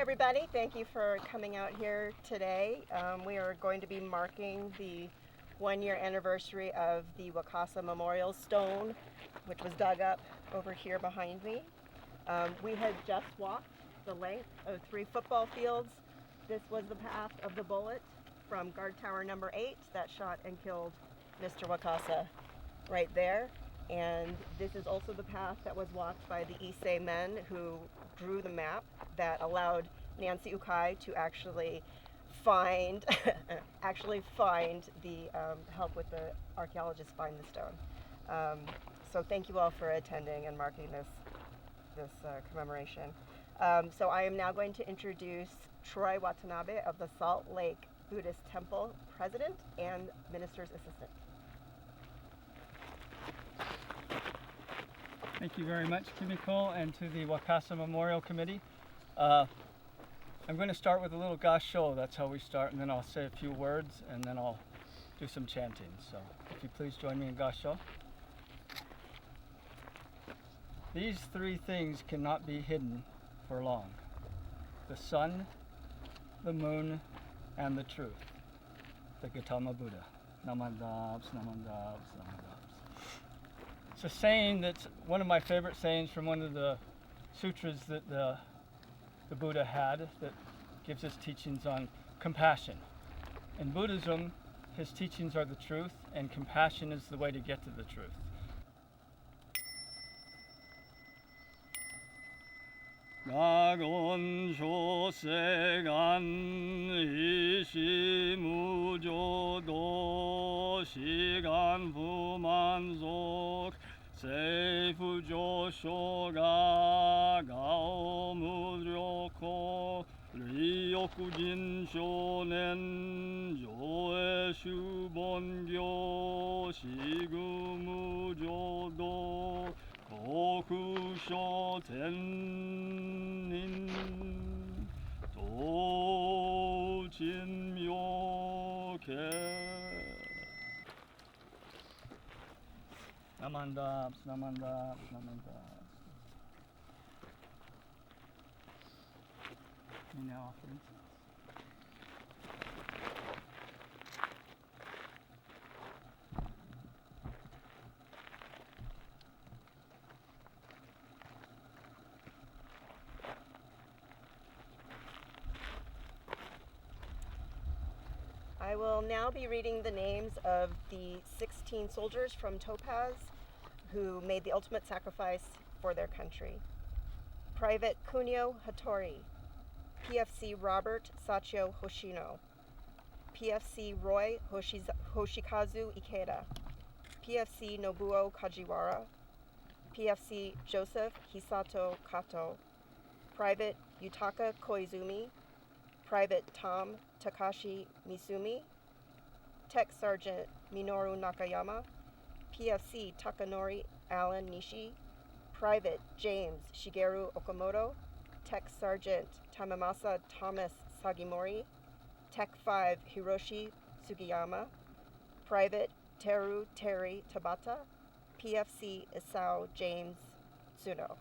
everybody. Thank you for coming out here today. We are going to be marking the 1-year anniversary of the Wakasa Memorial Stone, which was dug up over here behind me. We had just walked the length of 3 football fields. This was the path of the bullet from guard tower number 8 that shot and killed Mr. Wakasa right there. And this is also the path that was walked by the Issei men who drew the map that allowed Nancy Ukai to actually find the help with the archaeologists find the stone. So thank you all for attending and marking this commemoration. So I am now going to introduce Troy Watanabe of the Salt Lake Buddhist Temple President and Minister's Assistant. Thank you very much, Kimiko, and to the Wakasa Memorial Committee. I'm going to start with a little gassho. That's how we start, and then I'll say a few words, and then I'll do some chanting. So if you please join me in gassho. These 3 things cannot be hidden for long: the sun, the moon, and the truth. The Gautama Buddha. Namandabs, namandabs, namandabs. It's a saying that's one of my favorite sayings from one of the sutras that the Buddha had that gives us teachings on compassion. In Buddhism, his teachings are the truth, and compassion is the way to get to the truth. Gagon shosegan ishi mujo do shigan fumanzok seifu josho ga gao muryoko ryoku jin shonen joe shubongyo shigumu jodo Kokusho tennin dojin myoke. Namandabs, namandabs, namandabs. We now offer incense. I will now be reading the names of the 16 soldiers from Topaz who made the ultimate sacrifice for their country. Private Kunio Hattori, PFC Robert Sachio Hoshino, PFC Roy Hoshikazu Ikeda, PFC Nobuo Kajiwara, PFC Joseph Hisato Kato, Private Yutaka Koizumi, Private Tom Takashi Misumi, Tech Sergeant Minoru Nakayama, PFC Takanori Alan Nishi, Private James Shigeru Okamoto, Tech Sergeant Tamamasa Thomas Sagimori, Tech 5 Hiroshi Sugiyama, Private Teru Terry Tabata, PFC Isao James Tsuno.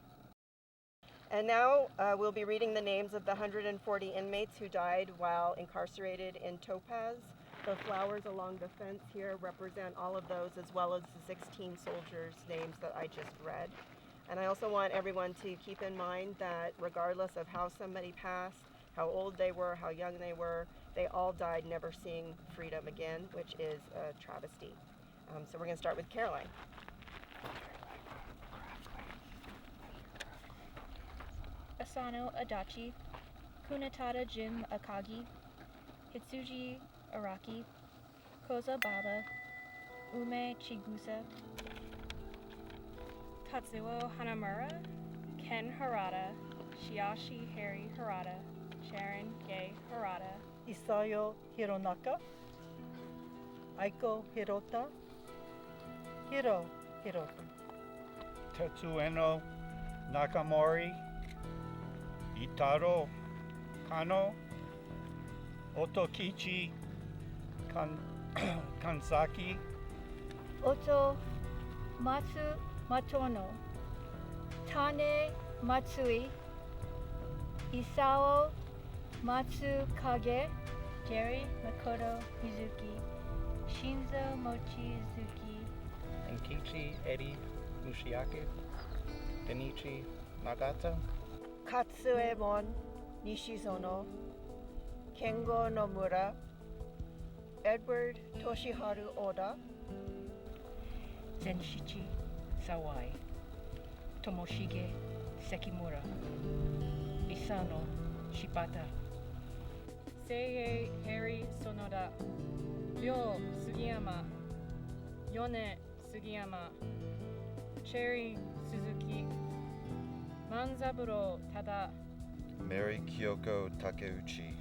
And now we'll be reading the names of the 140 inmates who died while incarcerated in Topaz. The flowers along the fence here represent all of those, as well as the 16 soldiers' names that I just read. And I also want everyone to keep in mind that regardless of how somebody passed, how old they were, how young they were, they all died never seeing freedom again, which is a travesty. So we're going to start with Caroline. Asano Adachi, Kunatada Jim Akagi, Hitsuji Araki, Koza Baba, Ume Chigusa, Tatsuo Hanamura, Ken Harada, Shiashi Harry Harada, Sharon Gay Harada, Isayo Hironaka, Aiko Hirota, Hiro Hirota, Tetsueno Nakamori, Itaro Kano, Otokichi Kansaki, Oto Matsu Matono, Tane Matsui, Isao Matsukage, Jerry Makoto Mizuki, Shinzo Mochizuki, Enkichi Eri Mushiake, Benichi Nagata, Katsuemon Nishizono, Kengo Nomura, Edward Toshiharu Oda, Zenshichi Sawai, Tomoshige Sekimura, Isano Shibata, Seiyei Harry Sonoda, Ryo Sugiyama, Yone Sugiyama, Cherry Suzuki, Manzaburo Tada, Mary Kyoko Takeuchi,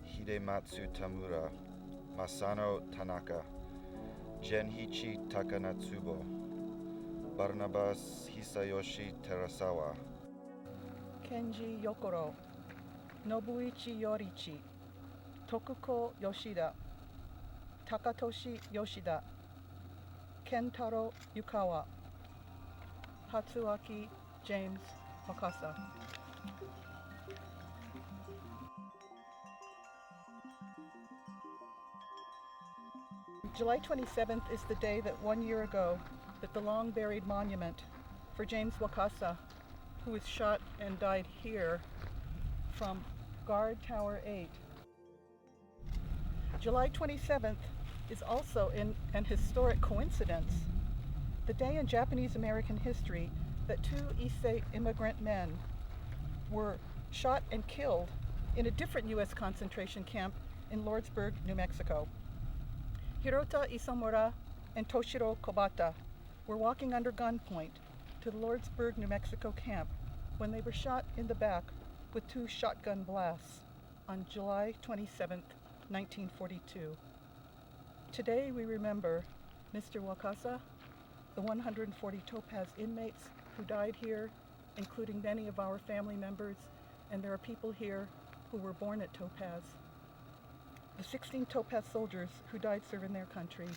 Hidematsu Tamura, Masano Tanaka, Genhichi Takanatsubo, Barnabas Hisayoshi Terasawa, Kenji Yokoro, Nobuichi Yorichi, Tokuko Yoshida, Takatoshi Yoshida, Kentaro Yukawa, Hatsuaki James Wakasa. July 27th is the day that 1 year ago that the long-buried monument for James Wakasa, who was shot and died here from Guard Tower 8. July 27th is also an historic coincidence, the day in Japanese American history that two Issei immigrant men were shot and killed in a different U.S. concentration camp in Lordsburg, New Mexico. Hirota Isamura and Toshiro Kobata were walking under gunpoint to the Lordsburg, New Mexico camp when they were shot in the back with two shotgun blasts on July 27, 1942. Today we remember Mr. Wakasa, the 140 Topaz inmates who died here, including many of our family members, and there are people here who were born at Topaz. The 16 Topaz soldiers who died serving their country,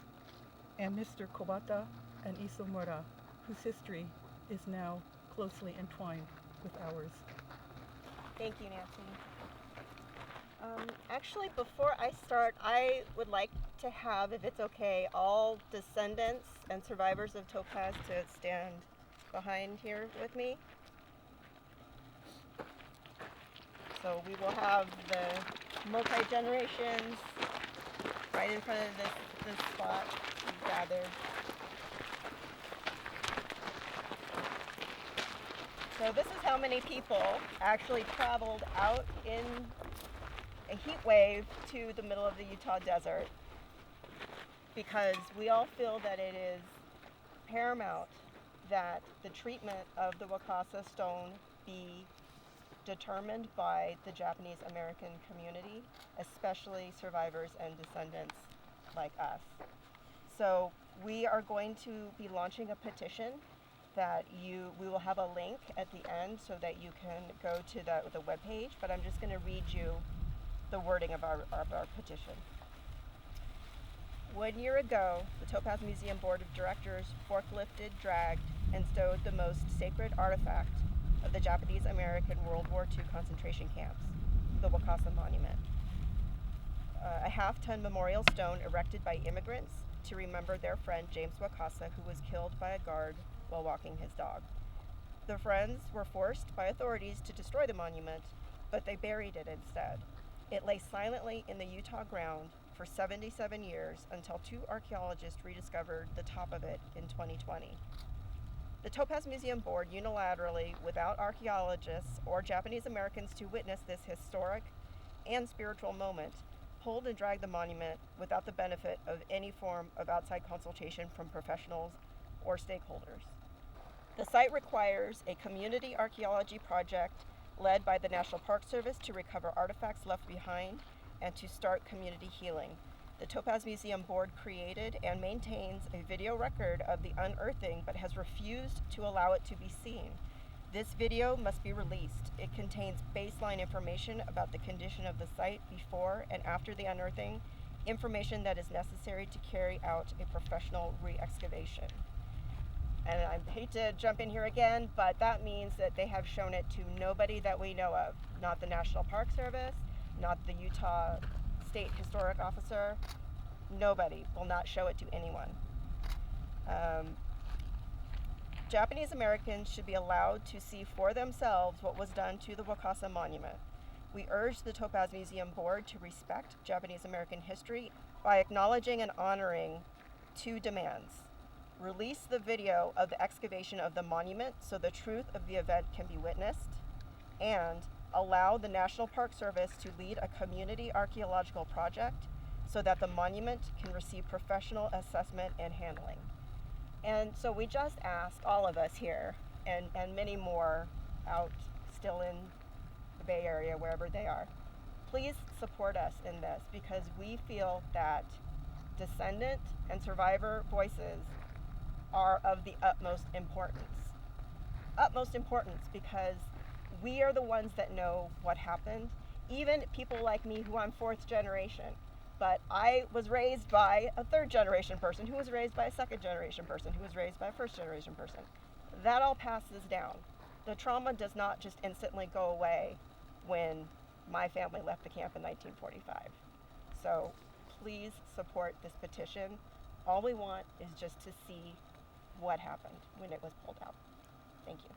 and Mr. Kobata and Isomura, whose history is now closely entwined with ours. Thank you, Nancy. Actually, before I start, I would like to have, if it's okay, all descendants and survivors of Topaz to stand behind here with me. So we will have the multi-generations right in front of this spot we've gathered. So this is how many people actually traveled out in a heat wave to the middle of the Utah desert, because we all feel that it is paramount that the treatment of the Wakasa stone be determined by the Japanese American community, especially survivors and descendants like us. So we are going to be launching a petition that we will have a link at the end so that you can go to the webpage, but I'm just going to read you the wording of our petition. 1 year ago, the Topaz Museum Board of Directors forklifted, dragged, and stowed the most sacred artifact of the Japanese American World War II concentration camps, the Wakasa Monument. A half-ton memorial stone erected by immigrants to remember their friend James Wakasa, who was killed by a guard while walking his dog. The friends were forced by authorities to destroy the monument, but they buried it instead. It lay silently in the Utah ground for 77 years until two archaeologists rediscovered the top of it in 2020. The Topaz Museum Board unilaterally, without archaeologists or Japanese Americans to witness this historic and spiritual moment, pulled and dragged the monument without the benefit of any form of outside consultation from professionals or stakeholders. The site requires a community archaeology project led by the National Park Service to recover artifacts left behind and to start community healing. The Topaz Museum Board created and maintains a video record of the unearthing, but has refused to allow it to be seen. This video must be released. It contains baseline information about the condition of the site before and after the unearthing, information that is necessary to carry out a professional re-excavation. And I hate to jump in here again, but that means that they have shown it to nobody that we know of, not the National Park Service, not the Utah State Historic Officer. Nobody will not show it to anyone. Japanese Americans should be allowed to see for themselves what was done to the Wakasa Monument. We urge the Topaz Museum Board to respect Japanese American history by acknowledging and honoring two demands. Release the video of the excavation of the monument so the truth of the event can be witnessed, and allow the National Park Service to lead a community archaeological project so that the monument can receive professional assessment and handling. And so we just ask all of us here, and many more out still in the Bay Area, wherever they are, please support us in this, because we feel that descendant and survivor voices are of the utmost importance. Utmost importance because we are the ones that know what happened. Even people like me, who I'm fourth generation, but I was raised by a third generation person who was raised by a second generation person who was raised by a first generation person. That all passes down. The trauma does not just instantly go away when my family left the camp in 1945. So please support this petition. All we want is just to see what happened when it was pulled out. Thank you.